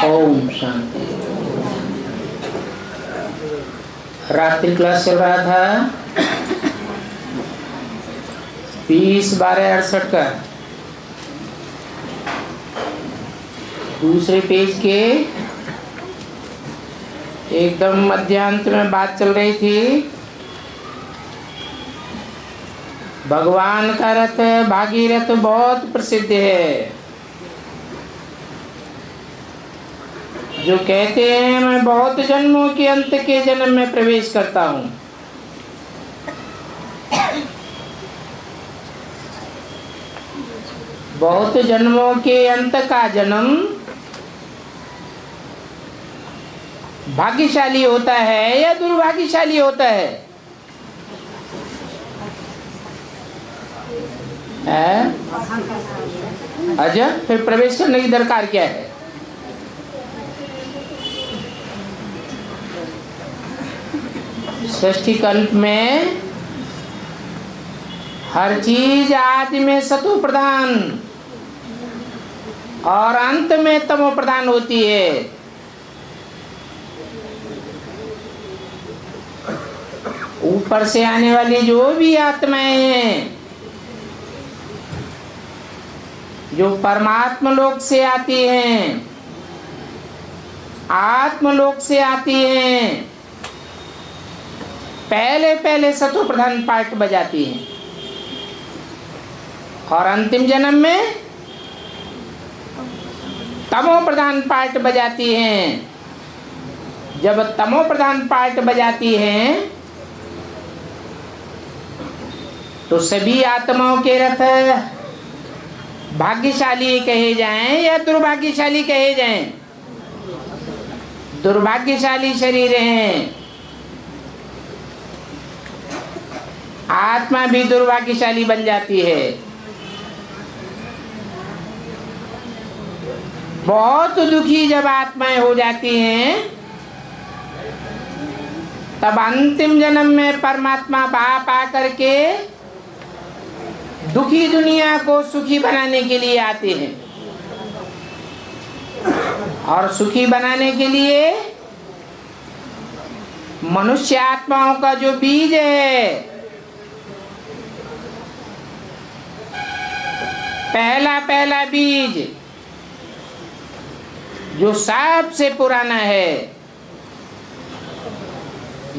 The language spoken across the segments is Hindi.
ओम शांति। रात्रि क्लास चल रहा था 20/12/68 का। दूसरे पेज के एकदम मध्यांत में बात चल रही थी। भगवान का रथ भागीरथ बहुत प्रसिद्ध है, जो कहते हैं मैं बहुत जन्मों के अंत के जन्म में प्रवेश करता हूँ। बहुत जन्मों के अंत का जन्म भाग्यशाली होता है या दुर्भाग्यशाली होता है? अच्छा, फिर प्रवेश करने की दरकार क्या है? षष्ठी कल्प में हर चीज आदि में सतो प्रधान और अंत में तमो प्रधान होती है। ऊपर से आने वाली जो भी आत्माएं हैं, जो परमात्मा लोक से आती हैं, आत्मलोक से आती हैं, पहले पहले सतो प्रधान पार्ट बजाती हैं और अंतिम जन्म में तमो प्रधान पार्ट बजाती हैं। जब तमो प्रधान पार्ट बजाती हैं तो सभी आत्माओं के रथ भाग्यशाली कहे जाएं या दुर्भाग्यशाली कहे जाएं? दुर्भाग्यशाली शरीर हैं। आत्मा भी दुर्भाग्यशाली बन जाती है। बहुत दुखी जब आत्माएं हो जाती हैं, तब अंतिम जन्म में परमात्मा बाप आकर के दुखी दुनिया को सुखी बनाने के लिए आते हैं। और सुखी बनाने के लिए मनुष्य आत्माओं का जो बीज है, पहला पहला बीज जो सबसे पुराना है,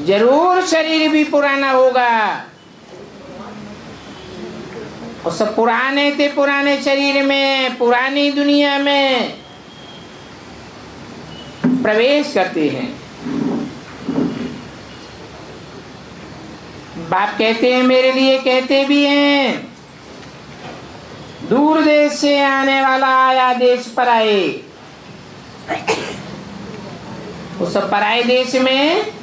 जरूर शरीर भी पुराना होगा। उस पुराने से पुराने शरीर में, पुरानी दुनिया में प्रवेश करते हैं। बाप कहते हैं, मेरे लिए कहते भी हैं, दूर देश से आने वाला आया देश पराए। उस पराए देश में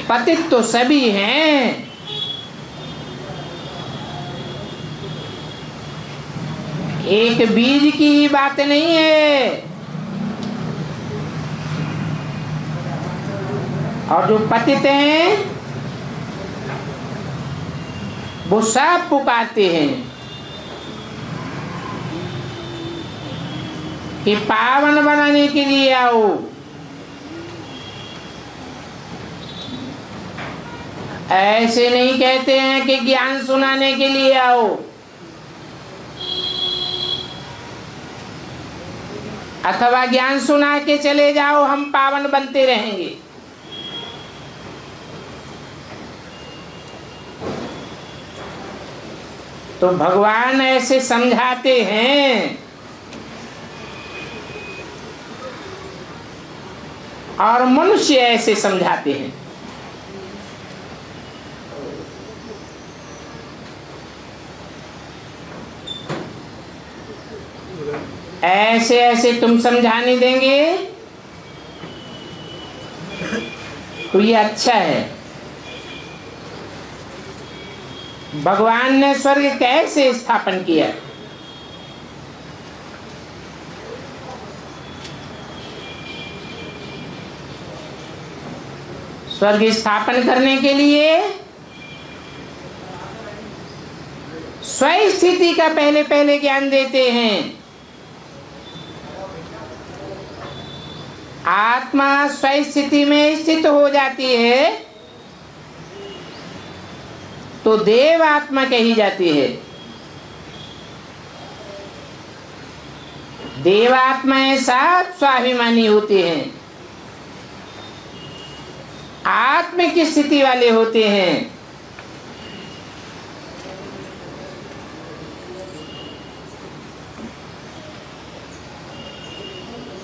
पतित तो सभी हैं, एक बीज की ही बात नहीं है। और जो पतित हैं वो सब पुकारते हैं कि पावन बनाने के लिए आओ। ऐसे नहीं कहते हैं कि ज्ञान सुनाने के लिए आओ, अथवा ज्ञान सुना के चले जाओ, हम पावन बनते रहेंगे। तो भगवान ऐसे समझाते हैं और मनुष्य ऐसे समझाते हैं। ऐसे ऐसे तुम समझाने देंगे तो ये अच्छा है। भगवान ने स्वर्ग कैसे स्थापन किया? स्वर्ग स्थापन करने के लिए स्वस्थिति का पहले पहले ज्ञान देते हैं। आत्मा स्व स्थिति में स्थित हो जाती है तो देव आत्मा कही जाती है। देवात्माएं सब स्वाभिमानी होते हैं, आत्म की स्थिति वाले होते हैं।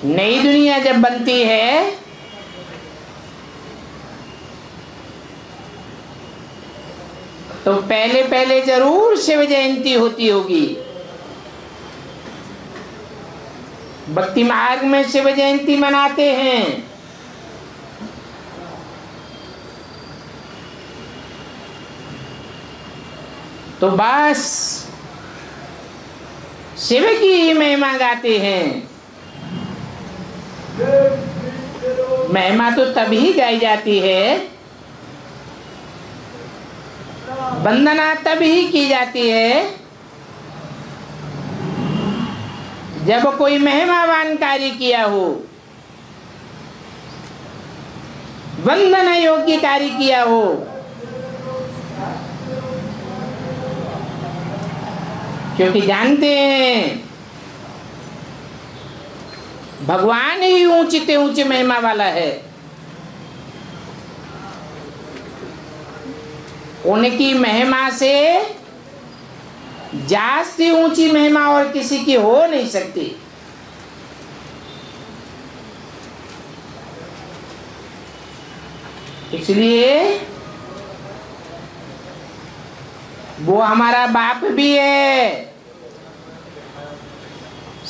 नई दुनिया जब बनती है तो पहले पहले जरूर शिव जयंती होती होगी। भक्ति मार्ग में शिव जयंती मनाते हैं। तो बस शिव की ही महिमा गाते हैं। महिमा तो तभी गाई जाती है, वंदना तभी की जाती है जब कोई महिमावान कार्य किया हो, वंदना योग्य कार्य किया हो। क्योंकि जानते हैं भगवान ही ऊंची से ऊंची महिमा वाला है। उनकी महिमा से जास्ती ऊंची महिमा और किसी की हो नहीं सकती। इसलिए वो हमारा बाप भी है,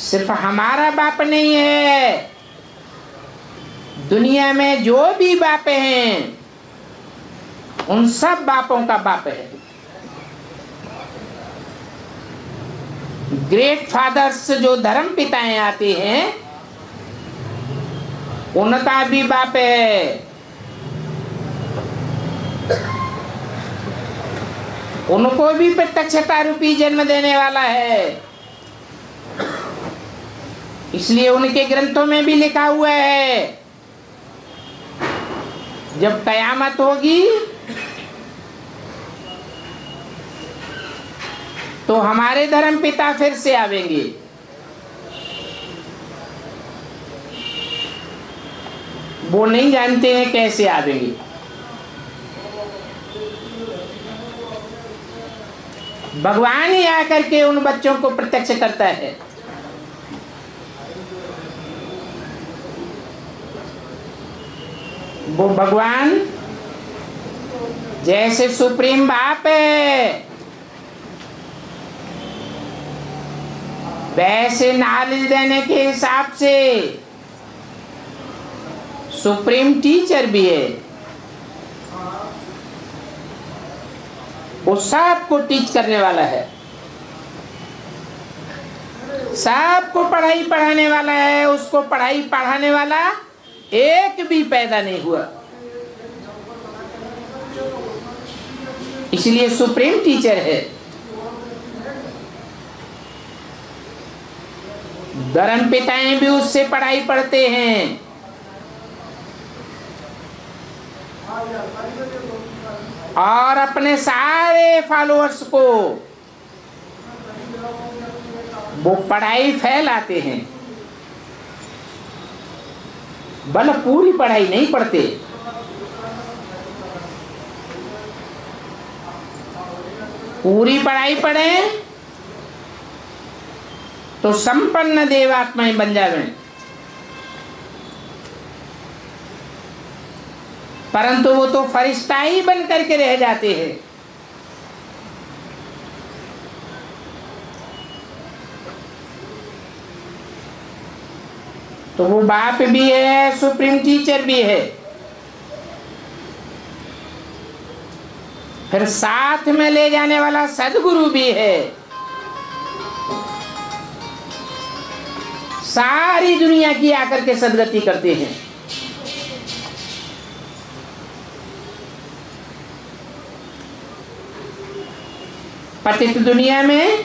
सिर्फ हमारा बाप नहीं है, दुनिया में जो भी बाप हैं उन सब बापों का बाप है। ग्रेट फादर्स जो धर्म पिताएं आते हैं उनका भी बाप है। उनको भी प्रत्यक्षता रूपी जन्म देने वाला है। इसलिए उनके ग्रंथों में भी लिखा हुआ है जब कयामत होगी तो हमारे धर्म पिता फिर से आवेंगे। वो नहीं जानते हैं कैसे आवेंगे। भगवान ही आकर के उन बच्चों को प्रत्यक्ष करता है। वो भगवान जैसे सुप्रीम बाप है वैसे नॉलेज देने के हिसाब से सुप्रीम टीचर भी है। वो सबको टीच करने वाला है, सबको पढ़ाई पढ़ाने वाला है। उसको पढ़ाई पढ़ाने वाला एक भी पैदा नहीं हुआ, इसलिए सुप्रीम टीचर है। धर्म पिताएं भी उससे पढ़ाई पढ़ते हैं। और अपने सारे फॉलोअर्स को वो पढ़ाई फैलाते हैं। भले पूरी पढ़ाई नहीं पढ़ते, पूरी पढ़ाई पढ़ें तो संपन्न देवात्माएं बन जावे, परंतु वो तो फरिश्ता ही बन करके रह जाते हैं। तो वो बाप भी है, सुप्रीम टीचर भी है, फिर साथ में ले जाने वाला सदगुरु भी है। सारी दुनिया की आकर के सदगति करते हैं। पतित दुनिया में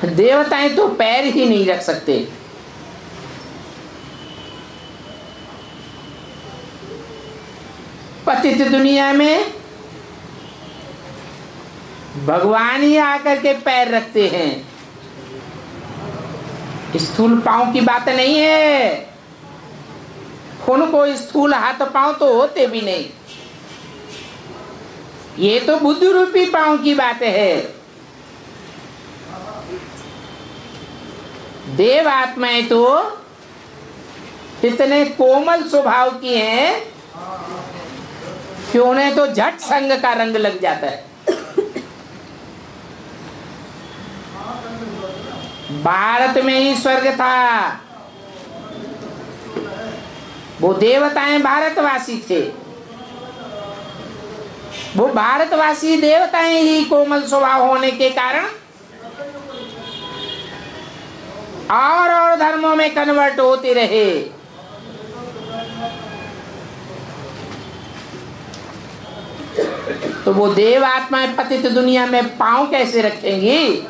देवताएं तो पैर ही नहीं रख सकते। पतित दुनिया में भगवान ही आकर के पैर रखते हैं। स्थूल पांव की बात नहीं है, उनको स्थूल हाथ पांव तो होते भी नहीं। ये तो बुद्धि रूपी पांव की बात है। देव आत्माएं तो इतने कोमल स्वभाव की हैं कि उन्हें तो झट संग का रंग लग जाता है। भारत में ही स्वर्ग था, वो देवताएं भारतवासी थे। वो भारतवासी देवताएं ही कोमल स्वभाव होने के कारण और धर्मों में कन्वर्ट होते रहे। तो वो देव आत्माएं पतित दुनिया में पांव कैसे रखेंगी?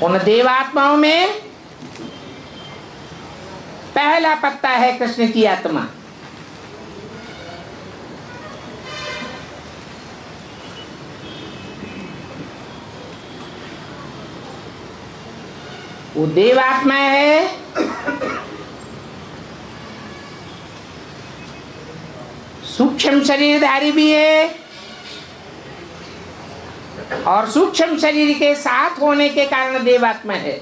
उन देव आत्माओं में पहला पत्ता है कृष्ण की आत्मा। वो देव आत्मा है सूक्ष्म शरीरधारी भी है, और सूक्ष्म शरीर के साथ होने के कारण देवात्मा है।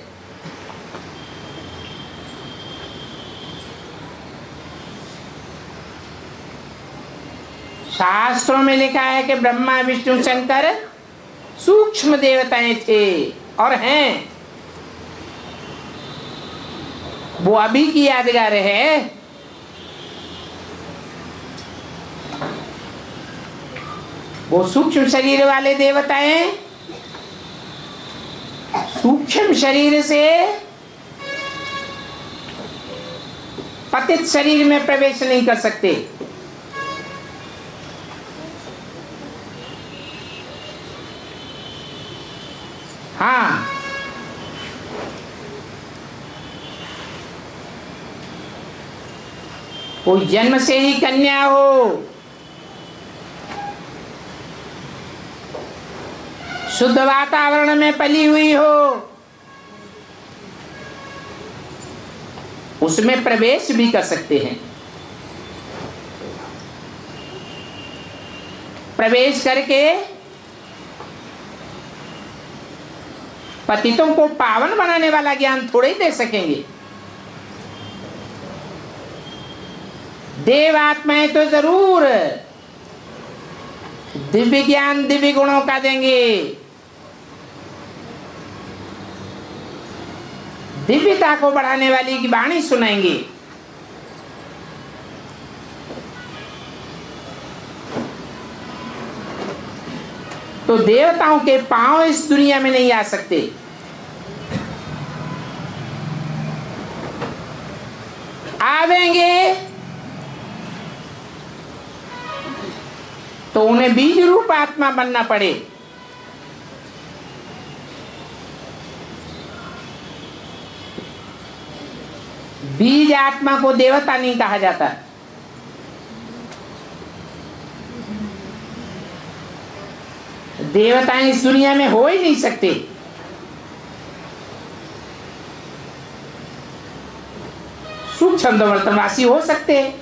शास्त्रों में लिखा है कि ब्रह्मा विष्णु शंकर सूक्ष्म देवताएं थे और हैं। वो अभी की यादगार है। वो सूक्ष्म शरीर वाले देवताएं सूक्ष्म शरीर से पतित शरीर में प्रवेश नहीं कर सकते। हाँ, कोई जन्म से ही कन्या हो, शुद्ध वातावरण में पली हुई हो, उसमें प्रवेश भी कर सकते हैं। प्रवेश करके पतितों को पावन बनाने वाला ज्ञान थोड़े ही दे सकेंगे। देव आत्माएं तो जरूर दिव्य ज्ञान दिव्य गुणों का देंगे, दिव्यता को बढ़ाने वाली की वाणी सुनाएंगे। तो देवताओं के पांव इस दुनिया में नहीं आ सकते। आवेंगे तो उन्हें बीज रूप आत्मा बनना पड़े। बीज आत्मा को देवता नहीं कहा जाता। देवताएं इस दुनिया में हो ही नहीं सकते। सूक्ष्म वर्तनवासी हो सकते हैं,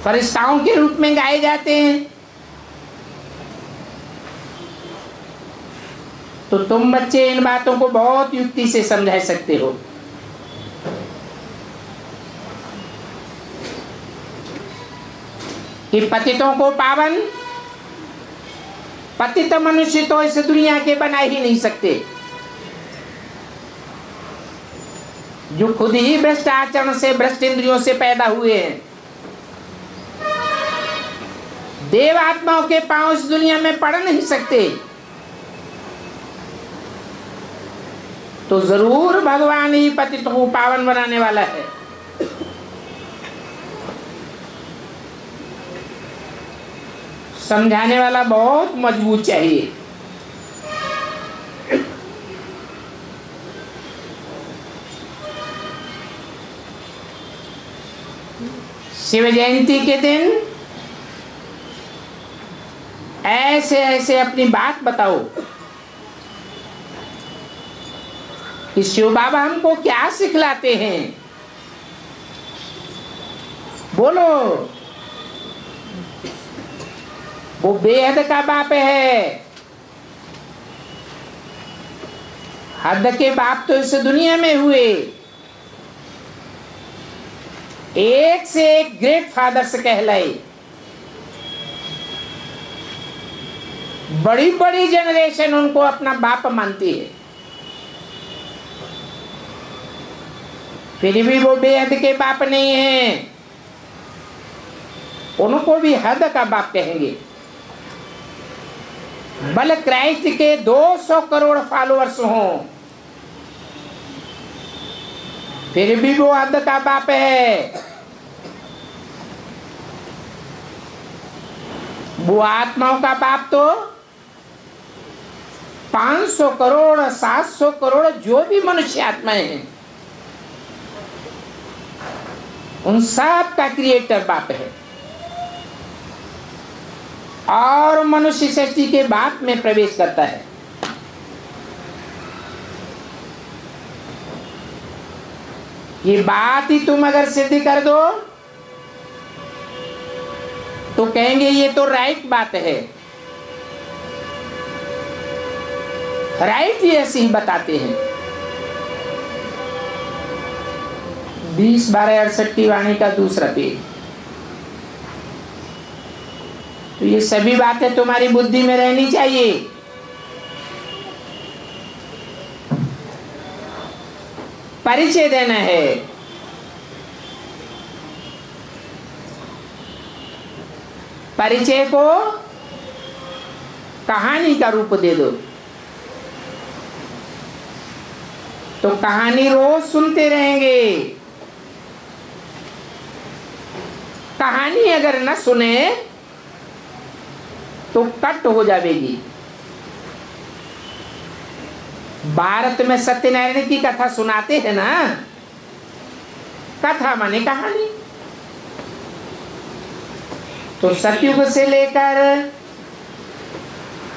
फरिश्ताओं के रूप में गाए जाते हैं। तो तुम बच्चे इन बातों को बहुत युक्ति से समझा सकते हो। कि पतितों को पावन, पतित मनुष्य तो इस दुनिया के बना ही नहीं सकते, जो खुद ही भ्रष्ट आचरण से भ्रष्ट इंद्रियों से पैदा हुए हैं। देव आत्माओं के पांव इस दुनिया में पड़ नहीं सकते। तो जरूर भगवान ही पतितों को पावन बनाने वाला है। समझाने वाला बहुत मजबूत चाहिए। शिव जयंती के दिन ऐसे ऐसे अपनी बात बताओ कि शिव बाबा हमको क्या सिखलाते हैं। बोलो। वो बेहद का बाप है। हद के बाप तो इस दुनिया में हुए। एक से एक ग्रेट फादर्स कहलाए। बड़ी बड़ी जनरेशन उनको अपना बाप मानती है, फिर भी वो बेहद के बाप नहीं है। उनको भी हद का बाप कहेंगे। भले क्राइस्ट के 200 करोड़ फॉलोअर्स हों, फिर भी वो हद का बाप है। वो आत्माओं का बाप तो 500 करोड़ 700 करोड़ जो भी मनुष्य आत्माएं हैं, उन सब का क्रिएटर बाप है। और मनुष्य सृष्टि के बाप में प्रवेश करता है। ये बात ही तुम अगर सिद्ध कर दो तो कहेंगे ये तो राइट बात है। राइट ही ऐसे ही बताते हैं। 20/12/68 की वाणी का दूसरा पेज। तो ये सभी बातें तुम्हारी बुद्धि में रहनी चाहिए। परिचय देना है। परिचय को कहानी का रूप दे दो तो कहानी रोज सुनते रहेंगे। कहानी अगर न सुने तो कट हो जाएगी। भारत में सत्यनारायण की कथा सुनाते हैं ना। कथा माने कहानी। तो सतयुग से लेकर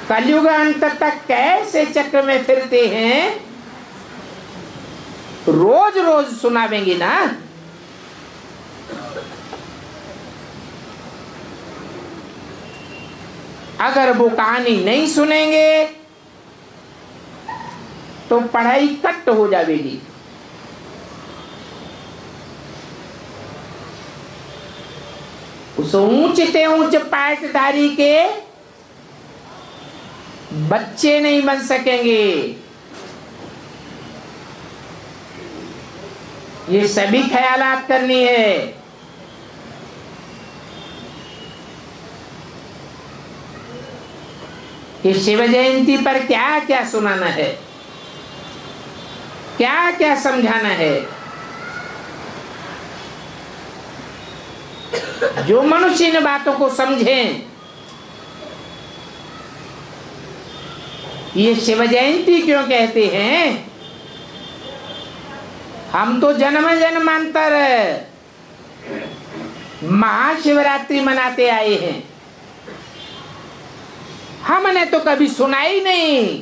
कलयुग अंत तक कैसे चक्र में फिरते हैं, रोज रोज सुनावेंगे ना। अगर वो कहानी नहीं सुनेंगे तो पढ़ाई कट हो जाएगी। उस ऊंच से ऊंच पाठधारी के बच्चे नहीं बन सकेंगे। ये सभी ख्यालात करनी है। कि शिव जयंती पर क्या क्या सुनाना है, क्या क्या समझाना है। जो मनुष्य इन बातों को समझें, ये शिव जयंती क्यों कहते हैं। हम तो जन्म जन्मांतर महाशिवरात्रि मनाते आए हैं। हमने तो कभी सुना ही नहीं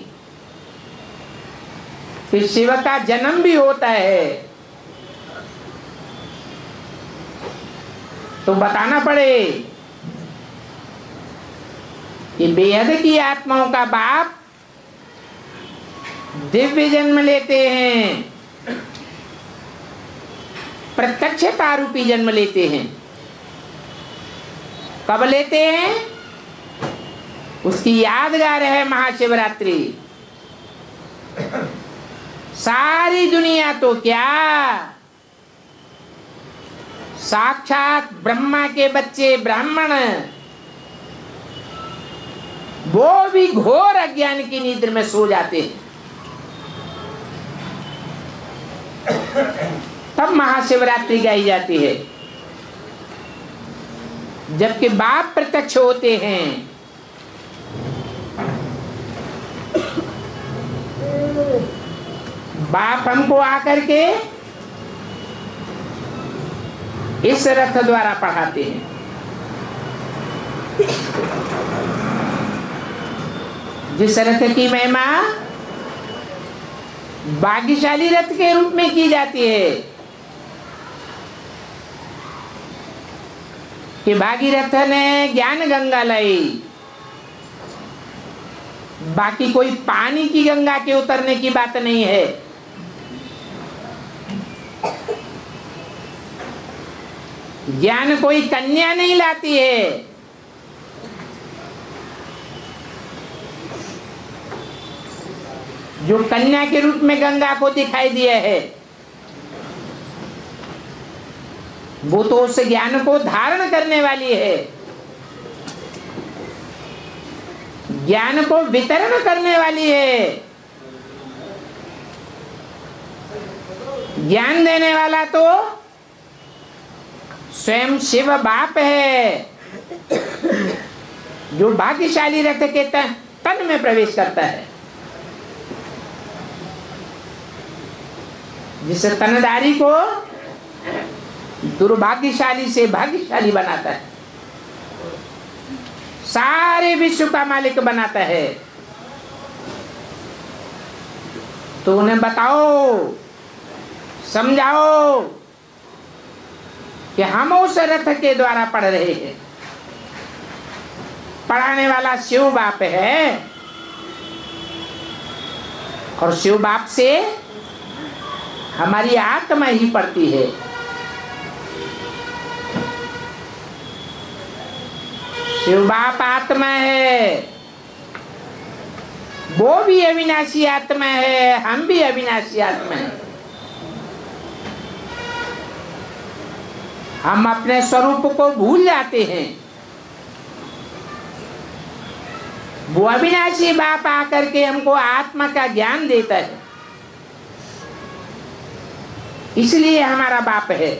कि शिव का जन्म भी होता है। तो बताना पड़े। ये बेहद की आत्माओं का बाप दिव्य जन्म लेते हैं, प्रत्यक्षता रूपी जन्म लेते हैं। कब लेते हैं? उसकी यादगार है महाशिवरात्रि। सारी दुनिया तो क्या, साक्षात ब्रह्मा के बच्चे ब्राह्मण, वो भी घोर अज्ञान की नींद में सो जाते हैं। तब महाशिवरात्रि गाई जाती है। जबकि बाप प्रत्यक्ष होते हैं। बाप हमको आकर के इस रथ द्वारा पढ़ाते हैं। जिस रथ की महिमा भाग्यशाली रथ के रूप में की जाती है कि भागीरथ ने ज्ञान गंगा लाई, बाकी कोई पानी की गंगा के उतरने की बात नहीं है। ज्ञान कोई कन्या नहीं लाती है, जो कन्या के रूप में गंगा को दिखाई दिया है वो तो उस ज्ञान को धारण करने वाली है, ज्ञान को वितरण करने वाली है। ज्ञान देने वाला तो स्वयं शिव बाप है, जो भाग्यशाली रथ के तन में प्रवेश करता है, जिस तनधारी को दुर्भाग्यशाली से भाग्यशाली बनाता है, सारे विश्व का मालिक बनाता है। तो उन्हें बताओ, समझाओ कि हम उस रथ के द्वारा पढ़ रहे हैं। पढ़ाने वाला शिव बाप है और शिव बाप से हमारी आत्मा ही पढ़ती है। शिव बाप आत्मा है, वो भी अविनाशी आत्मा है, हम भी अविनाशी आत्मा है। हम अपने स्वरूप को भूल जाते हैं। वो अविनाशी बाप आकर के हमको आत्मा का ज्ञान देता है, इसलिए हमारा बाप है।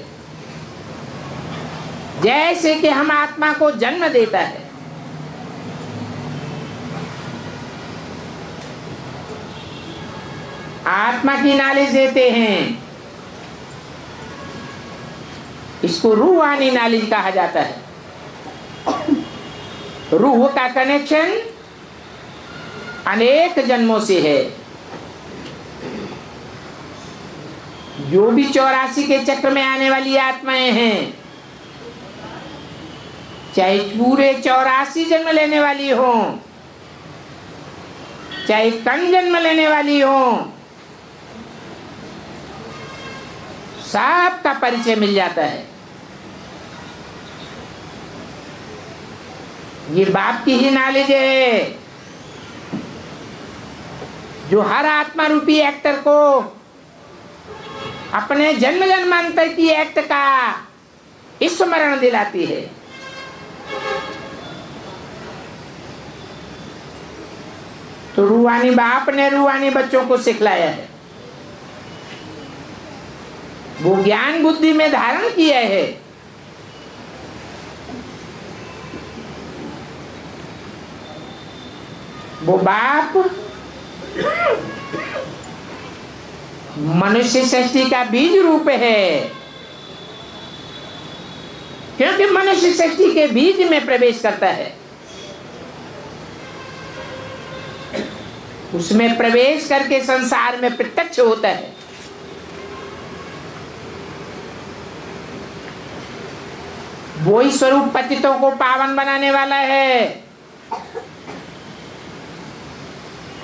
जैसे कि हम आत्मा को जन्म देता है, आत्मा की नॉलेज देते हैं, इसको रूहानी नॉलेज कहा जाता है। रूह का कनेक्शन अनेक जन्मों से है। जो भी 84 के चक्र में आने वाली आत्माएं हैं, चाहे पूरे 84 जन्म लेने वाली हो, चाहे कम जन्म लेने वाली हो, सबका परिचय मिल जाता है। ये बाप की ही नॉलेज है, जो हर आत्मा रूपी एक्टर को अपने जन्म जन्मांतर की एक्ट का स्मरण दिलाती है। तो रूहानी बाप ने रूहानी बच्चों को सिखलाया है, वो ज्ञान बुद्धि में धारण किया है। वो बाप मनुष्य सृष्टि का बीज रूप है, क्योंकि मनुष्य सृष्टि के बीज में प्रवेश करता है। उसमें प्रवेश करके संसार में प्रत्यक्ष होता है। वही स्वरूप पतितों को पावन बनाने वाला है,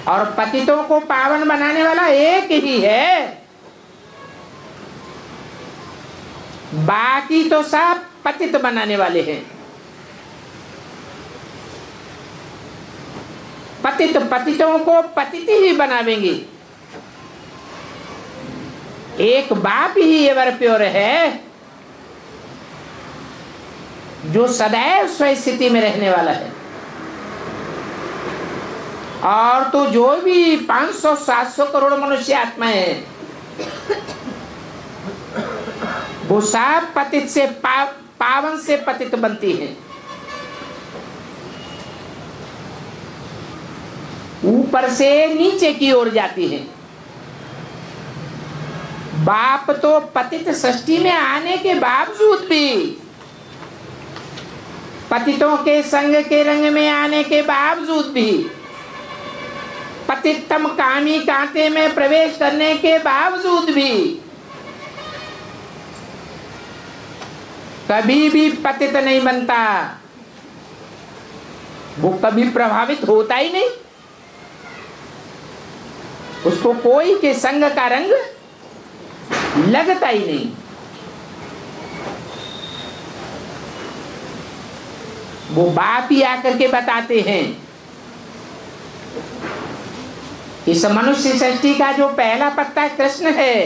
और पतितों को पावन बनाने वाला एक ही है, बाकी तो सब पतित बनाने वाले हैं। पतित पतितों को पतित ही बनावेंगे। एक बाप ही एवर प्योर है, जो सदैव स्व स्थिति में रहने वाला है। और तो जो भी 500-700 करोड़ मनुष्य आत्माएं हैं, वो सब पतित से पावन से पतित बनती हैं। ऊपर से नीचे की ओर जाती है। बाप तो पतित सृष्टि में आने के बावजूद भी, पतितों के संग के रंग में आने के बावजूद भी, पतितम कामी कांटे में प्रवेश करने के बावजूद भी कभी भी पतित नहीं बनता। वो कभी प्रभावित होता ही नहीं, उसको कोई के संग का रंग लगता ही नहीं। वो बाप ही आकर के बताते हैं, इस मनुष्य सृष्टि का जो पहला पत्ता कृष्ण है,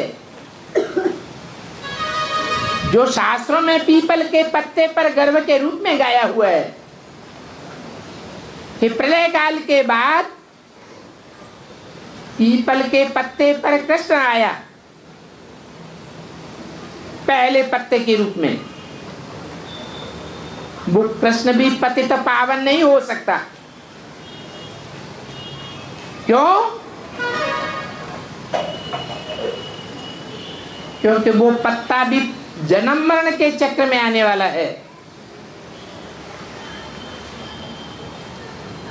जो शास्त्रों में पीपल के पत्ते पर गर्भ के रूप में गाया हुआ है कि प्रलय काल के बाद पीपल के पत्ते पर कृष्ण आया पहले पत्ते के रूप में। वो कृष्ण भी पतित पावन नहीं हो सकता। क्यों? क्योंकि वो पत्ता भी जन्म मरण के चक्र में आने वाला है।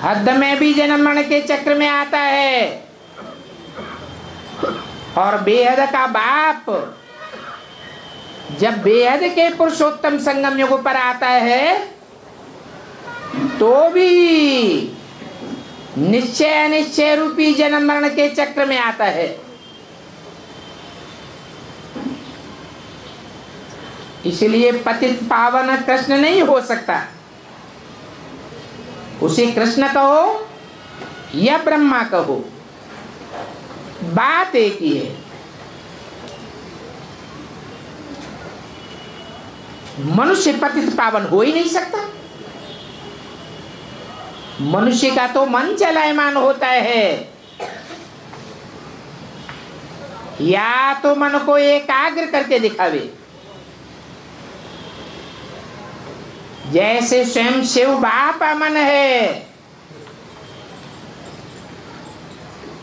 हद में भी जन्म मरण के चक्र में आता है। और बेहद का बाप जब बेहद के पुरुषोत्तम संगम युग पर आता है तो भी निश्चय अनिश्चय रूपी जन्म मरण के चक्र में आता है। इसलिए पतित पावन कृष्ण नहीं हो सकता। उसे कृष्ण कहो या ब्रह्मा कहो, बात एक ही है। मनुष्य पतित पावन हो ही नहीं सकता। मनुष्य का तो मन चलायमान होता है, या तो मन को एकाग्र करके दिखावे। जैसे स्वयं शिव बाप मन है,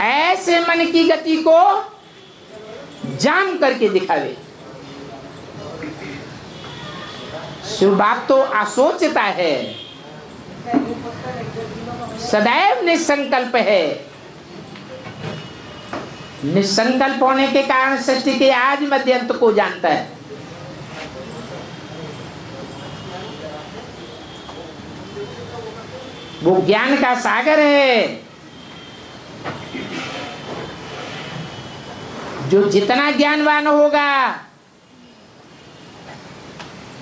ऐसे मन की गति को जान करके दिखावे। शिव बाप तो असोचता है, सदैव निसंकल्प है। निसंकल्प होने के कारण सृष्टि के आज मध्यंत को जानता है। वो ज्ञान का सागर है, जो जितना ज्ञानवान होगा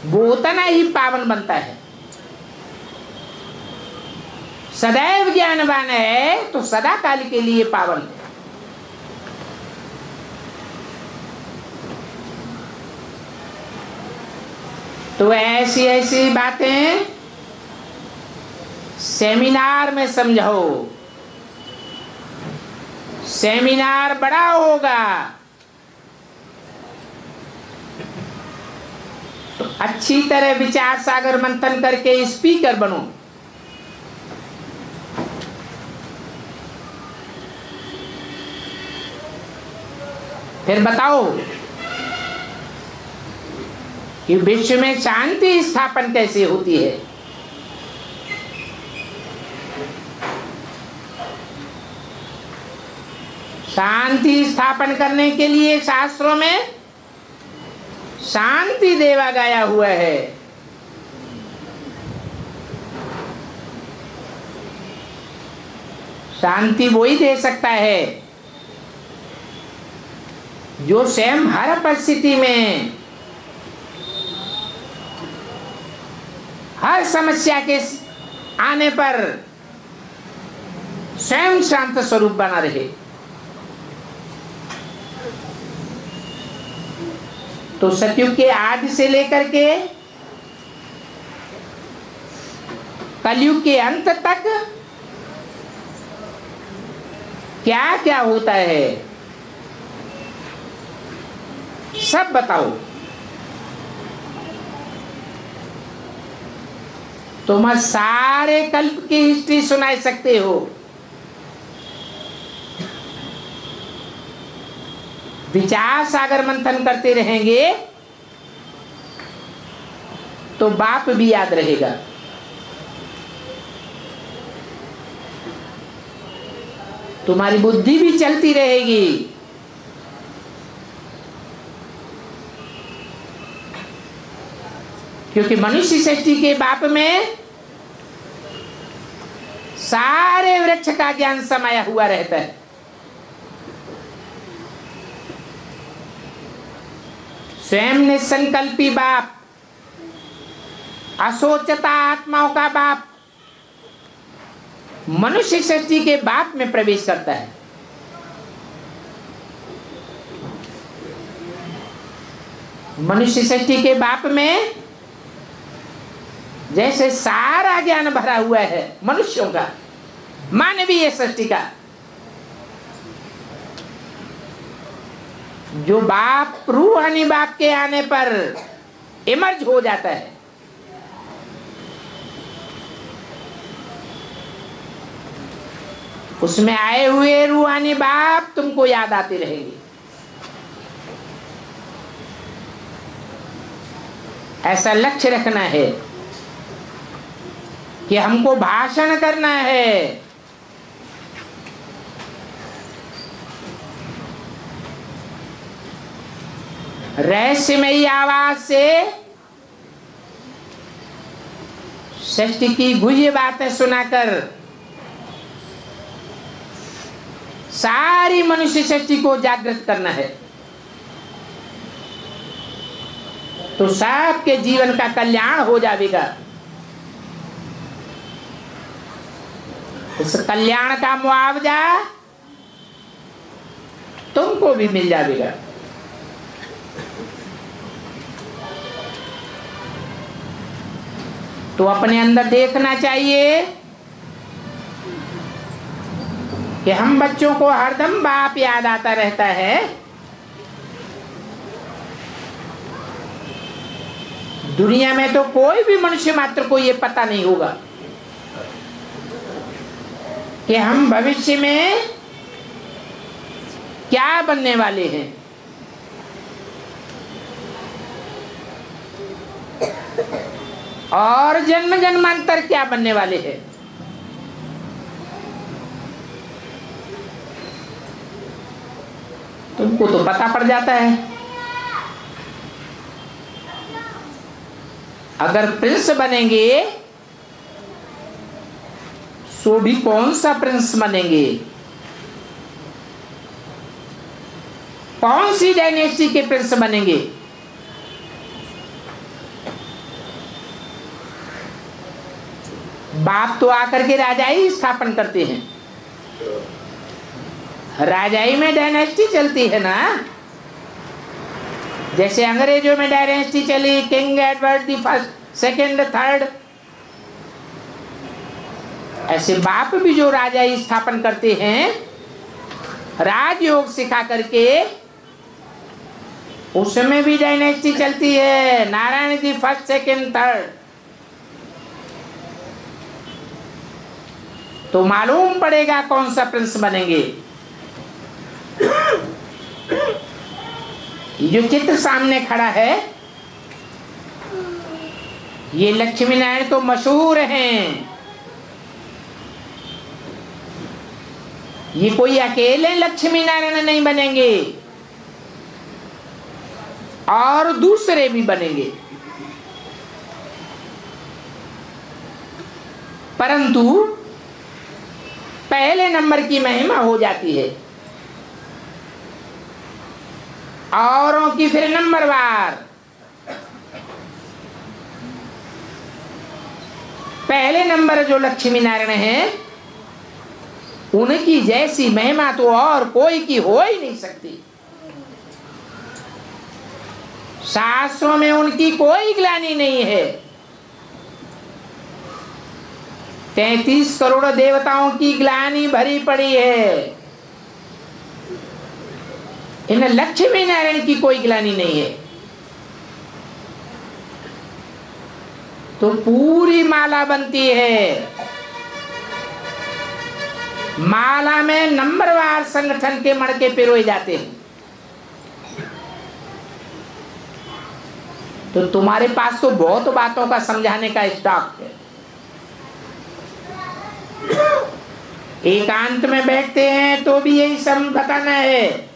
वो उतना ही पावन बनता है। सदैव ज्ञानवान है तो सदा काल के लिए पावन है। तो ऐसी ऐसी बातें सेमिनार में समझाओ। सेमिनार बड़ा होगा तो अच्छी तरह विचार सागर मंथन करके स्पीकर बनो। फिर बताओ कि विश्व में शांति स्थापन कैसे होती है। शांति स्थापन करने के लिए शास्त्रों में शांति देवा गाया हुआ है। शांति वही दे सकता है जो स्वयं हर परिस्थिति में, हर समस्या के आने पर स्वयं शांत स्वरूप बना रहे। तो सतयुग के आदि से लेकर के कलयुग के अंत तक क्या क्या होता है सब बताओ। तुम सारे कल्प की हिस्ट्री सुना सकते हो। विचार सागर मंथन करते रहेंगे तो बाप भी याद रहेगा। तुम्हारी बुद्धि भी चलती रहेगी। क्योंकि मनुष्य सृष्टि के बाप में सारे वृक्ष का ज्ञान समाया हुआ रहता है। स्वयं निसंकल्पी बाप, असोचता आत्माओं का बाप मनुष्य सृष्टि के बाप में प्रवेश करता है। मनुष्य सृष्टि के बाप में जैसे सारा ज्ञान भरा हुआ है मनुष्यों का, मानवीय सृष्टि का, जो बाप रूहानी बाप के आने पर इमर्ज हो जाता है, उसमें आए हुए रूहानी बाप तुमको याद आते रहेंगे। ऐसा लक्ष्य रखना है कि हमको भाषण करना है, रहस्यमयी आवाज से सृष्टि की गुह्य बातें सुनाकर सारी मनुष्य सृष्टि को जागृत करना है, तो सबके जीवन का कल्याण हो जाएगा। इस कल्याण का मुआवजा तुमको भी मिल जाएगा। तो अपने अंदर देखना चाहिए कि हम बच्चों को हरदम बाप याद आता रहता है। दुनिया में तो कोई भी मनुष्य मात्र को ये पता नहीं होगा कि हम भविष्य में क्या बनने वाले हैं। और जन्म जन्मांतर क्या बनने वाले हैं। तुमको तो पता पड़ जाता है। अगर प्रिंस बनेंगे सो भी कौन सा प्रिंस बनेंगे, कौन सी डायनेस्टी के प्रिंस बनेंगे। बाप तो आकर के राजाई स्थापन करते हैं। राजाई में डायनेस्टी चलती है ना, जैसे अंग्रेजों में डायनेस्टी चली, king Edward the first, second, third. ऐसे बाप भी जो राजाई स्थापन करते हैं राजयोग सिखा करके, उसमें भी डायनेस्टी चलती है। Narayan the first, second, third. तो मालूम पड़ेगा कौन सा प्रिंस बनेंगे। जो चित्र सामने खड़ा है ये लक्ष्मी नारायण तो मशहूर हैं। ये कोई अकेले लक्ष्मी नारायण नहीं बनेंगे, और दूसरे भी बनेंगे, परंतु पहले नंबर की महिमा हो जाती है, औरों की फिर नंबरवार। पहले नंबर जो लक्ष्मी नारायण हैं उनकी जैसी महिमा तो और कोई की हो ही नहीं सकती। शास्त्रों में उनकी कोई ग्लानि नहीं है। 33 करोड़ देवताओं की ग्लानि भरी पड़ी है, इन लक्ष्मी नारायण की कोई ग्लानि नहीं है। तो पूरी माला बनती है। माला में नंबरवार संगठन के मणके पिरोए जाते हैं। तो तुम्हारे पास तो बहुत बातों का समझाने का स्टॉक है। एकांत में बैठते हैं तो भी यही सब बताना है,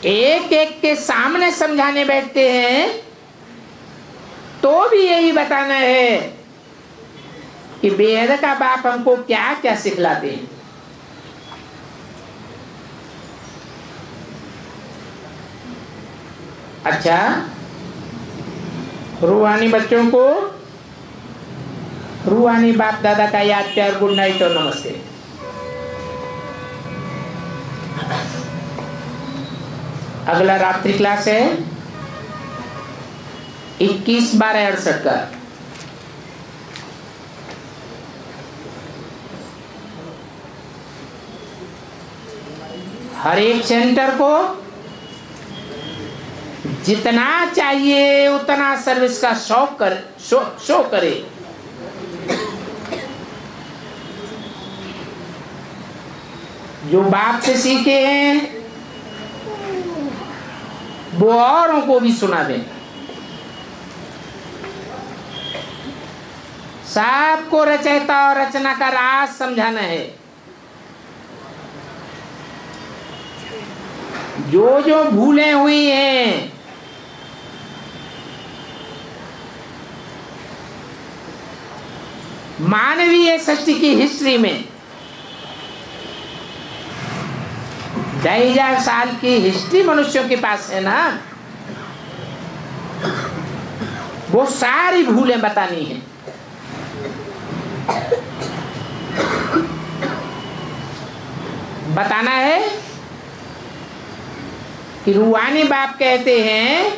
एक एक के सामने समझाने बैठते हैं तो भी यही बताना है कि बेहद का बाप हमको क्या क्या सिखलाते हैं। अच्छा, रूहानी बच्चों को रूहानी बाप दादा का याद प्यार, गुड नाइट और नमस्ते। अगला रात्रि क्लास है 21/12/68 का। हर एक सेंटर को जितना चाहिए उतना सर्विस का शो करे। जो बाप से सीखे हैं वो औरों को भी सुना दें। सबको रचयिता और रचना का राज समझाना है। जो जो भूलें हुई हैं मानवीय सृष्टि की हिस्ट्री में, 2000 साल की हिस्ट्री मनुष्यों के पास है ना, वो सारी भूलें बतानी है। बताना है कि रूहानी बाप कहते हैं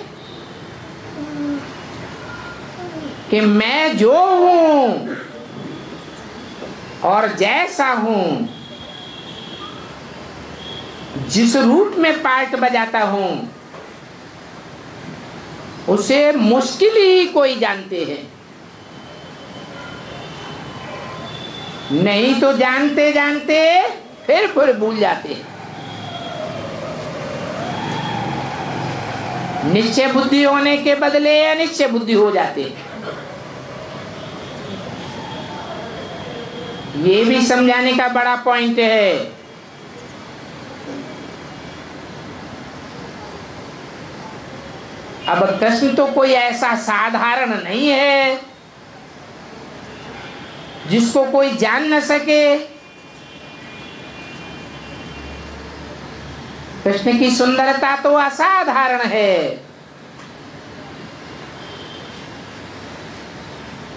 कि मैं जो हूं और जैसा हूं, जिस रूप में पार्ट बजाता हूं, उसे मुश्किल ही कोई जानते हैं। नहीं तो जानते जानते फिर भूल जाते हैं। निश्चय बुद्धि होने के बदले अनिश्चय बुद्धि हो जाते हैं। ये भी समझाने का बड़ा पॉइंट है। अब कृष्ण तो कोई ऐसा साधारण नहीं है जिसको कोई जान न सके। कृष्ण की सुंदरता तो असाधारण है।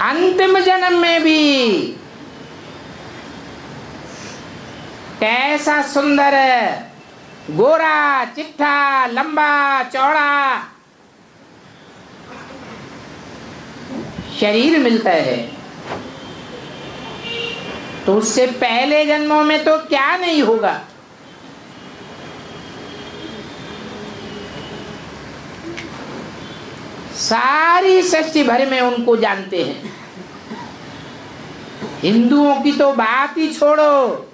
अंतिम जन्म में भी कैसा सुंदर, गोरा, चिट्ठा, लंबा, चौड़ा शरीर मिलता है, तो उससे पहले जन्मों में तो क्या नहीं होगा। सारी सृष्टि भर में उनको जानते हैं। हिंदुओं की तो बात ही छोड़ो,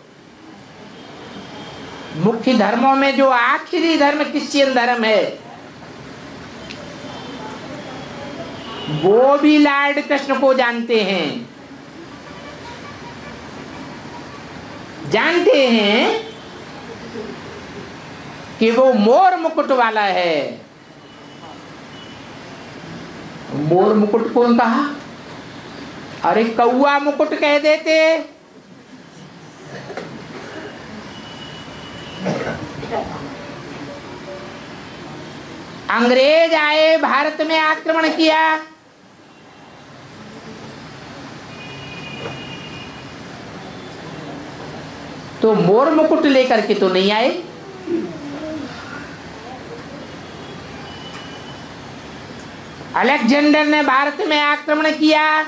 मुख्य धर्मों में जो आखिरी धर्म क्रिश्चियन धर्म है, वो भी लॉर्ड कृष्ण को जानते हैं। जानते हैं कि वो मोर मुकुट वाला है। मोर मुकुट कौन कहा? अरे कौआ मुकुट कह देते। अंग्रेज आए, भारत में आक्रमण किया, तो मोर मुकुट लेकर के तो नहीं आए। अलेक्जेंडर ने भारत में आक्रमण किया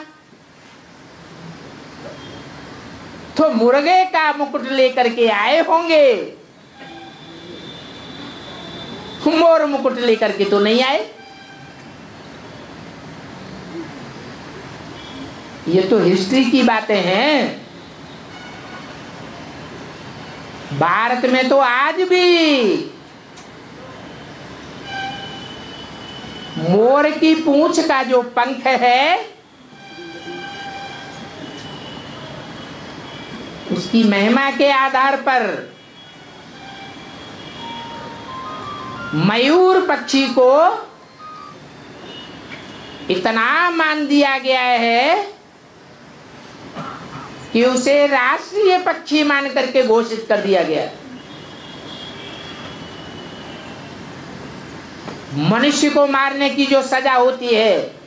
तो मुर्गे का मुकुट लेकर के आए होंगे, मोर मुकुट लेकर के तो नहीं आए। ये तो हिस्ट्री की बातें हैं। भारत में तो आज भी मोर की पूंछ का जो पंख है उसकी महिमा के आधार पर मयूर पक्षी को इतना मान दिया गया है कि उसे राष्ट्रीय पक्षी मान करके घोषित कर दिया गया। मनुष्य को मारने की जो सजा होती है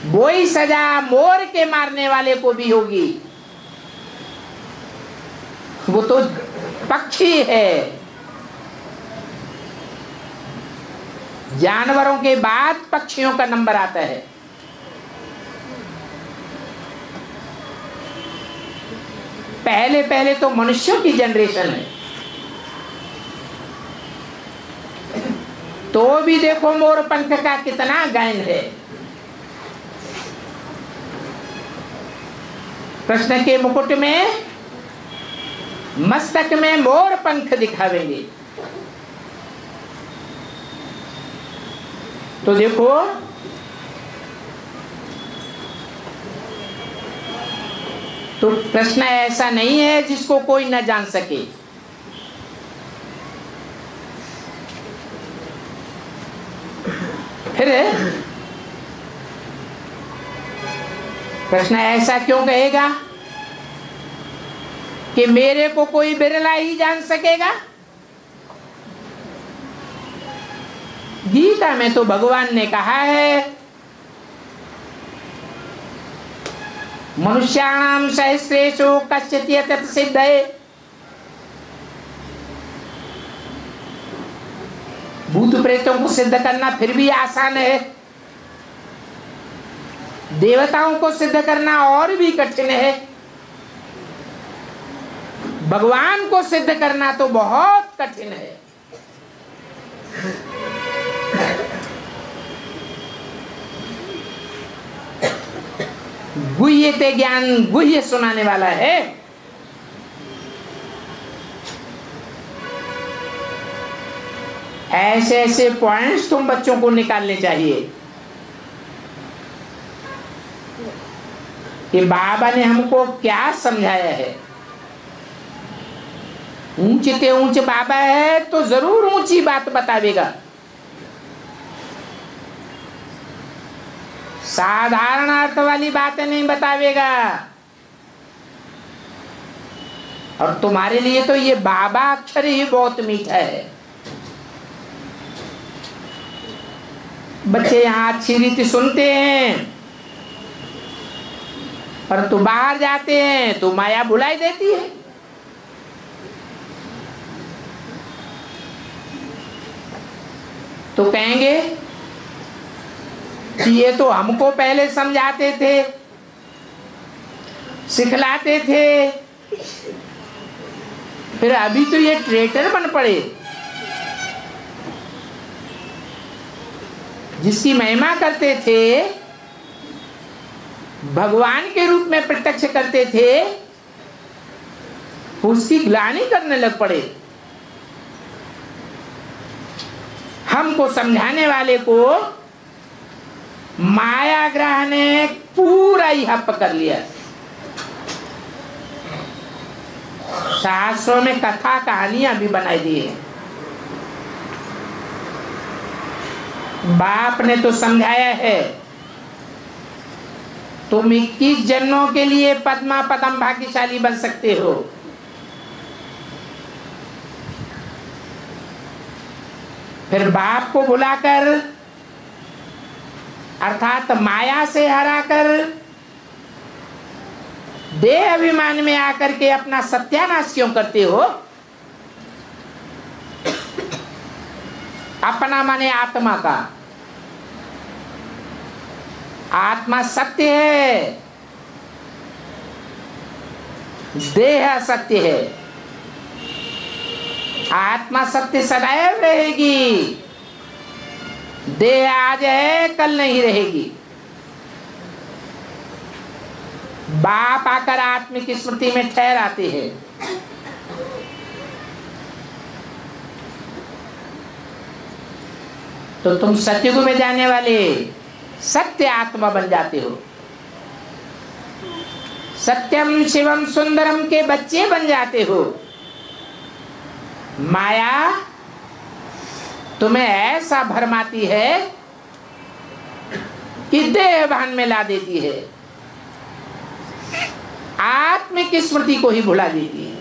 वही सजा मोर के मारने वाले को भी होगी। वो तो पक्षी है। जानवरों के बाद पक्षियों का नंबर आता है। पहले पहले तो मनुष्यों की जनरेशन है, तो भी देखो मोर पंख का कितना गायन है। कृष्ण के मुकुट में मस्तक में मोर पंख दिखावेंगे। तो देखो तो प्रश्न ऐसा नहीं है जिसको कोई न जान सके। फिर प्रश्न ऐसा क्यों कहेगा कि मेरे को कोई बिरला ही जान सकेगा? गीता में तो भगवान ने कहा है मनुष्याणाम सहस्रेषु कश्चित् यतत सिद्धये। भूत प्रेतों को सिद्ध करना फिर भी आसान है, देवताओं को सिद्ध करना और भी कठिन है, भगवान को सिद्ध करना तो बहुत कठिन है। गुह्य ते ज्ञान गुह्य सुनाने वाला है। ऐसे ऐसे पॉइंट्स तुम बच्चों को निकालने चाहिए कि बाबा ने हमको क्या समझाया है। ऊंचे ते ऊंचे बाबा है तो जरूर ऊंची बात बतावेगा। साधारण अर्थ वाली बातें नहीं बतावेगा। और तुम्हारे लिए तो ये बाबा अक्षर ही बहुत मीठा है। बच्चे यहाँ अच्छी रीति सुनते हैं और तू बाहर जाते हैं तो माया भुलाई देती है। तो कहेंगे कि ये तो हमको पहले समझाते थे, सिखलाते थे, फिर अभी तो ये ट्रेटर बन पड़े। जिसकी महिमा करते थे, भगवान के रूप में प्रत्यक्ष करते थे, उसकी ग्लानि करने लग पड़े। हमको समझाने वाले को माया ग्रह ने पूरा ही हप कर लिया। शास्त्रों में कथा कहानियां भी बनाई दी है। बाप ने तो समझाया है तुम 21 जन्मों के लिए पद्मा पदम भाग्यशाली बन सकते हो। फिर बाप को बुलाकर अर्थात माया से हराकर देह अभिमान में आकर के अपना सत्यानाश क्यों करते हो? अपना माने आत्मा का। आत्मा सत्य है, देह सत्य है। आत्मा सत्य सदैव रहेगी, देह आज है कल नहीं रहेगी। बाप आकर आत्मिक स्मृति में ठहराते हैं। तो तुम सतयुग में जाने वाले सत्य आत्मा बन जाते हो, सत्यम शिवम सुंदरम के बच्चे बन जाते हो। माया तुम्हें ऐसा भरमाती है कि देह भान में ला देती है, आत्म की स्मृति को ही भुला देती है।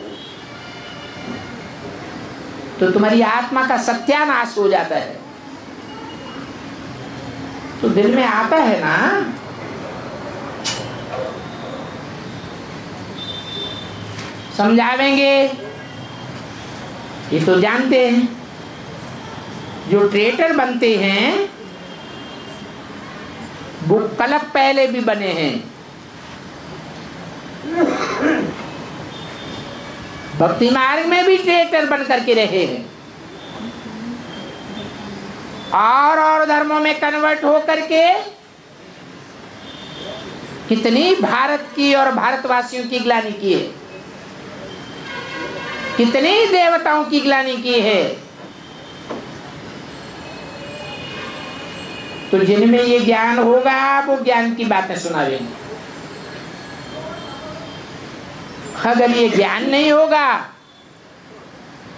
तो तुम्हारी आत्मा का सत्यानाश हो जाता है। तो दिल में आता है ना, समझावेंगे, ये तो जानते हैं। जो ट्रेटर बनते हैं वो कलप पहले भी बने हैं, भक्ति मार्ग में भी ट्रेटर बन करके रहे हैं, और धर्मों में कन्वर्ट हो करके कितनी भारत की और भारतवासियों की ग्लानि की है, कितनी देवताओं की ग्लानि की है। तो जिनमें ये ज्ञान होगा वो ज्ञान की बातें सुनावेंगे, अगर ये ज्ञान नहीं होगा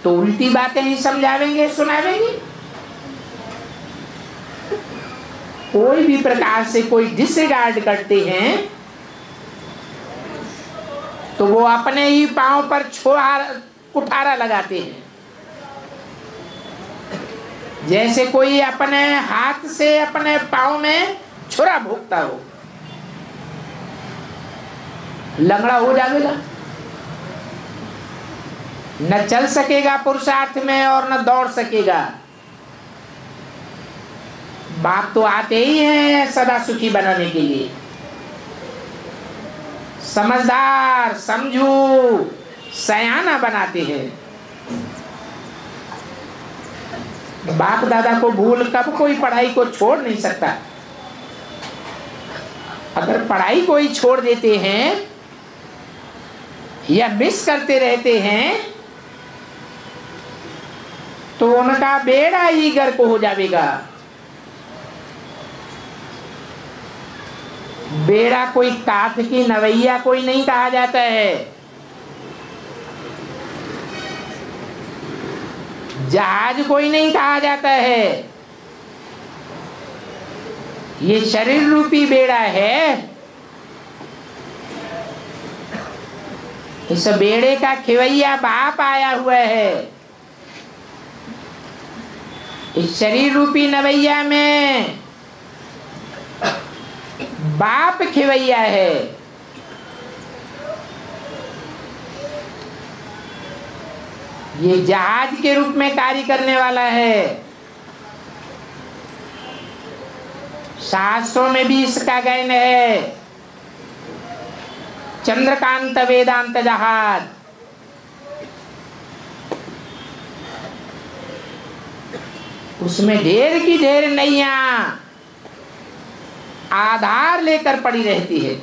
तो उल्टी बातें ही समझावेंगे, सुनावेंगे। कोई भी प्रकार से कोई डिसरिगार्ड करते हैं तो वो अपने ही पांव पर कुठारा लगाते हैं। जैसे कोई अपने हाथ से अपने पांव में छुरा भोगता हो, लंगड़ा हो जाएगा, न चल सकेगा पुरुषार्थ में और न दौड़ सकेगा। बाप तो आते ही हैं सदा सुखी बनाने के लिए, समझदार समझू सयाना बनाते हैं। बाप दादा को भूल कब कोई पढ़ाई को छोड़ नहीं सकता। अगर पढ़ाई को ही छोड़ देते हैं या मिस करते रहते हैं तो उनका बेड़ा ही गर्क हो जाएगा। बेड़ा कोई काठ की नवैया कोई नहीं कहा जाता है, जहाज कोई नहीं कहा जाता है। ये शरीर रूपी बेड़ा है। इस बेड़े का खिवैया बाप आया हुआ है। इस शरीर रूपी नवैया में बाप खिवैया है। ये जहाज के रूप में कार्य करने वाला है। शास्त्रों में भी इसका गायन है, चंद्रकांत वेदांत जहाज। उसमें ढेर की ढेर नैया आधार लेकर पड़ी रहती है।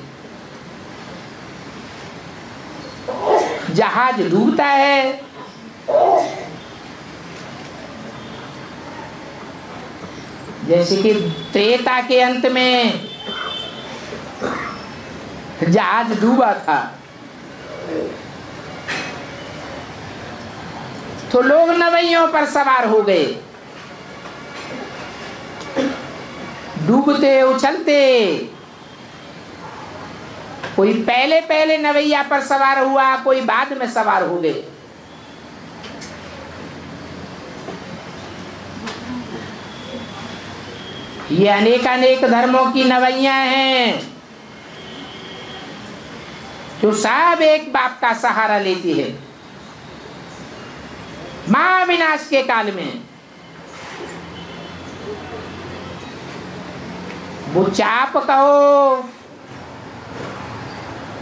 जहाज डूबता है, जैसे कि त्रेता के अंत में जहाज डूबा था तो लोग नवैयों पर सवार हो गए, डूबते उछलते। कोई पहले पहले नवैया पर सवार हुआ, कोई बाद में सवार हो गए। ये अनेक अनेक धर्मों की नवैया हैं जो सब एक बाप का सहारा लेती है। महाविनाश के काल में वो चाप कहो,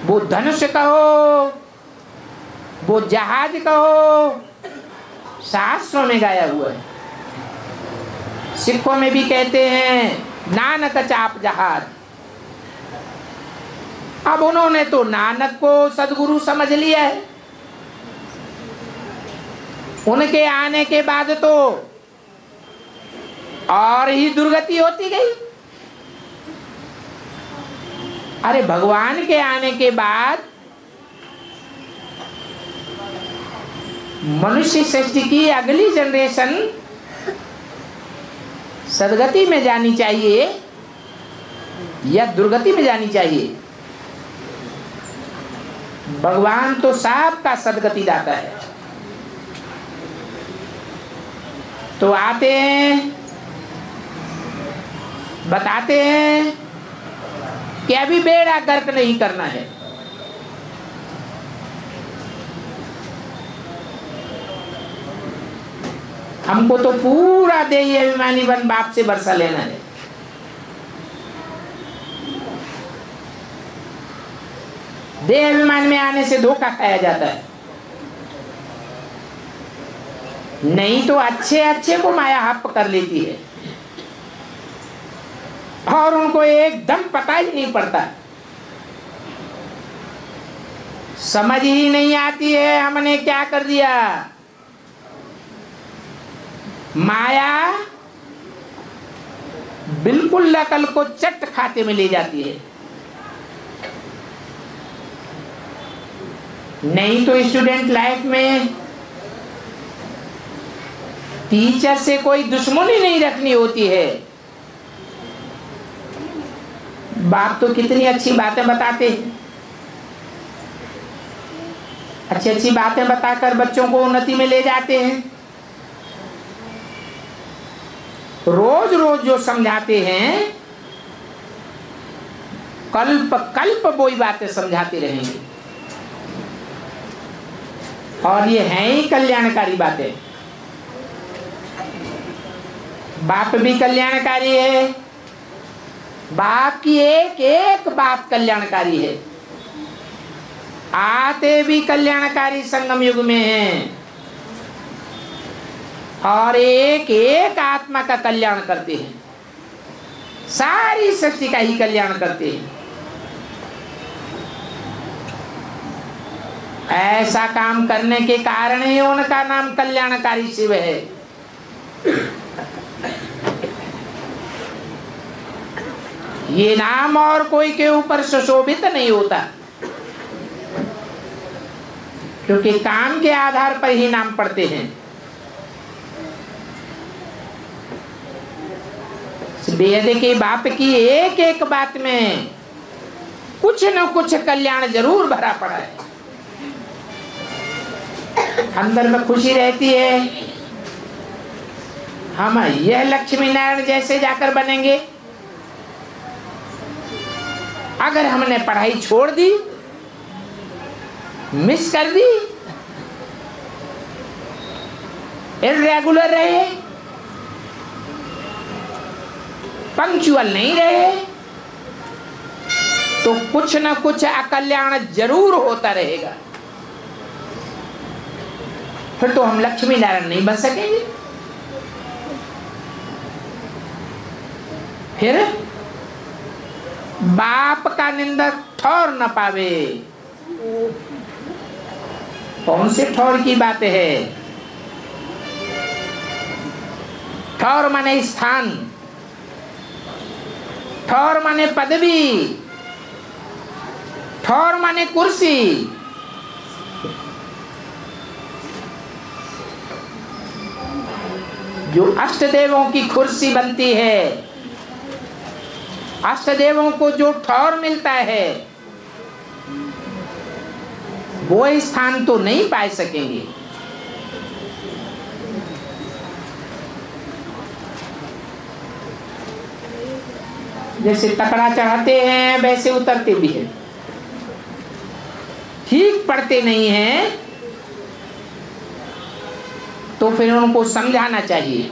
वो धनुष कहो, वो जहाज कहो, शास्त्रों में गाया हुआ है। सिखों में भी कहते हैं नानक चाप जहाज। अब उन्होंने तो नानक को सदगुरु समझ लिया है। उनके आने के बाद तो और ही दुर्गति होती गई। अरे भगवान के आने के बाद मनुष्य सृष्टि की अगली जनरेशन सदगति में जानी चाहिए या दुर्गति में जानी चाहिए? भगवान तो सबका सदगति दाता है। तो आते हैं, बताते हैं कि अभी बेड़ा गर्क नहीं करना है। हमको तो पूरा देही अभिमानी बन बाप से बरसा लेना है। देह अभिमान में आने से धोखा खाया जाता है। नहीं तो अच्छे अच्छे को माया हप कर लेती है और उनको एकदम पता ही नहीं पड़ता, समझ ही नहीं आती है हमने क्या कर दिया। माया बिल्कुल अकल को चट खाते में ले जाती है। नहीं तो स्टूडेंट लाइफ में टीचर से कोई दुश्मनी नहीं रखनी होती है। बाप तो कितनी अच्छी बातें बताते हैं, अच्छी अच्छी बातें बताकर बच्चों को उन्नति में ले जाते हैं। रोज रोज जो समझाते हैं कल्प कल्प वही बातें समझाते रहेंगे और ये हैं ही कल्याणकारी बातें। बाप भी कल्याणकारी है, बाप की एक एक बात कल्याणकारी है। आते भी कल्याणकारी संगम युग में हैं और एक एक आत्मा का कल्याण करते हैं, सारी सृष्टि का ही कल्याण करते हैं। ऐसा काम करने के कारण ही उनका नाम कल्याणकारी शिव है। ये नाम और कोई के ऊपर सुशोभित नहीं होता, क्योंकि काम के आधार पर ही नाम पड़ते हैं। वेद के बाप की एक एक बात में कुछ न कुछ कल्याण जरूर भरा पड़ा है। अंदर में खुशी रहती है, हम यह लक्ष्मी नारायण जैसे जाकर बनेंगे। अगर हमने पढ़ाई छोड़ दी, मिस कर दी, इर्रेगुलर रहे, पंक्चुअल नहीं रहे, तो कुछ न कुछ अकल्याण जरूर होता रहेगा। फिर तो हम लक्ष्मी नारायण नहीं बन सकेंगे। फिर बाप का निंदक ठौर न पावे। कौन से ठौर की बात है? ठौर माने स्थान, ठौर माने पदवी, ठौर माने कुर्सी। जो अष्टदेवों की कुर्सी बनती है, अष्टदेवों को जो ठौर मिलता है, वो स्थान तो नहीं पा सकेंगे। जैसे तकड़ा चढ़ाते हैं वैसे उतरते भी हैं। ठीक पढ़ते नहीं हैं तो फिर उनको समझाना चाहिए।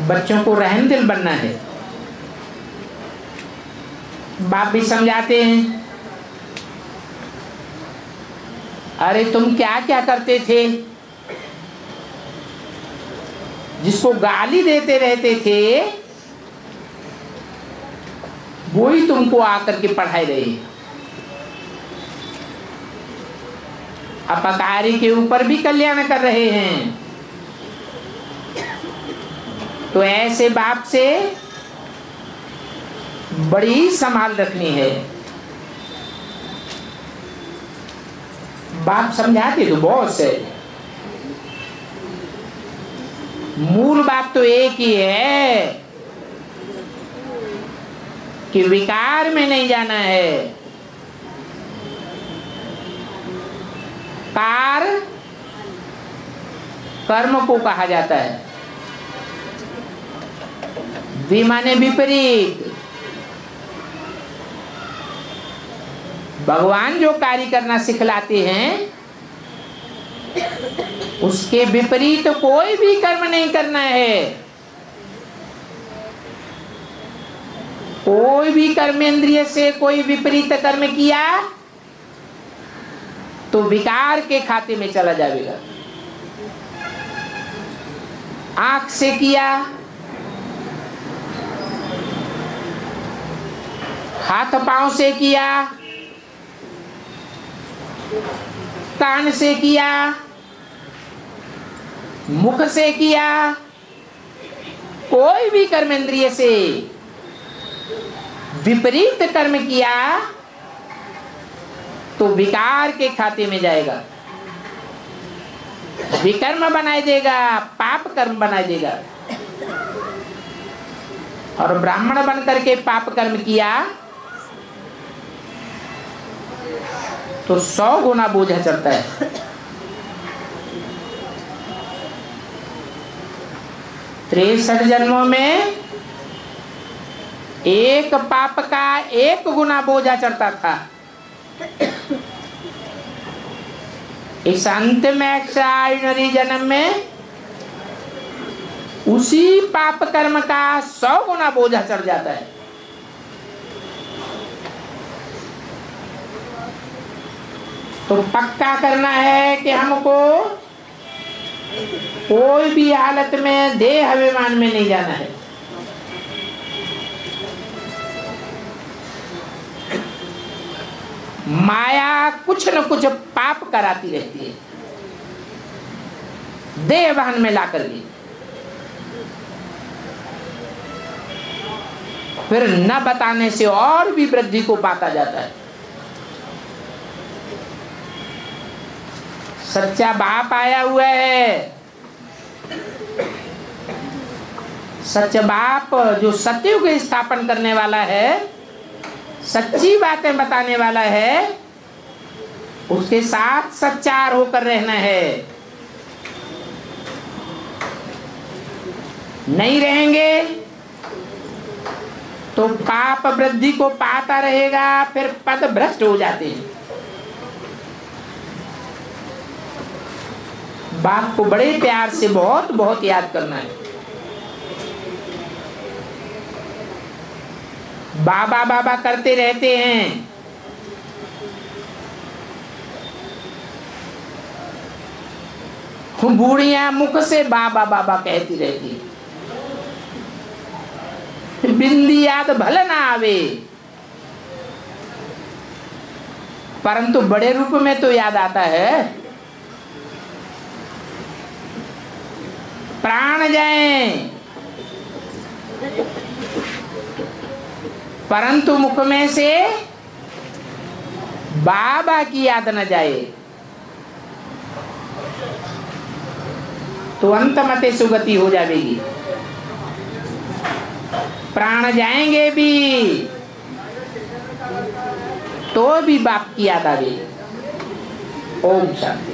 बच्चों को रहम दिल बनना है। बाप भी समझाते हैं, अरे तुम क्या क्या करते थे, जिसको गाली देते रहते थे वो ही तुमको आकर के पढ़ाई रही। अपकारी के ऊपर भी कल्याण कर रहे हैं, तो ऐसे बाप से बड़ी संभाल रखनी है। बाप समझाते तो बहुत से, मूल बात तो एक ही है कि विकार में नहीं जाना है। कार कर्म को कहा जाता है, माने विपरीत। भगवान जो कार्य करना सिखलाते हैं उसके विपरीत कोई भी कर्म नहीं करना है। कोई भी कर्मेंद्रिय से कोई विपरीत कर्म किया तो विकार के खाते में चला जाएगा। आंख से किया, हाथ पांव से किया, कान से किया, मुख से किया, कोई भी कर्मेंद्रिय से विपरीत कर्म किया तो विकार के खाते में जाएगा, विकर्म बनाए देगा, पाप कर्म बनाए देगा। और ब्राह्मण बन करके पाप कर्म किया तो 100 गुना बोझ चढ़ता है। तिरसठ जन्मों में एक पाप का 1 गुना बोझा चढ़ता था। इस अंत में एक्स्ट्राऑर्डिनरी जन्म में उसी पाप कर्म का 100 गुना बोझा चढ़ जाता है। तो पक्का करना है कि हमको कोई भी हालत में देह अभिमान में नहीं जाना है। माया कुछ न कुछ पाप कराती रहती है देह वाहन में लाकर के, फिर न बताने से और भी वृद्धि को पाता जाता है। सच्चा बाप आया हुआ है, सच्चा बाप जो सत्युग को स्थापन करने वाला है, सच्ची बातें बताने वाला है, उसके साथ सच्चार होकर रहना है। नहीं रहेंगे तो पाप वृद्धि को पाता रहेगा, फिर पद भ्रष्ट हो जाते हैं। बाप को बड़े प्यार से बहुत बहुत याद करना है। बाबा बाबा करते रहते हैं, बूढ़ियां मुख से बाबा बाबा कहती रहती है, बिंदी याद भले ना आवे, परंतु बड़े रूप में तो याद आता है। प्राण जाए परंतु मुख में से बाबा की याद न जाए तो अंत मते सुगति हो जाएगी। प्राण जाएंगे भी तो भी बाप की याद आएगी। ओम शांति।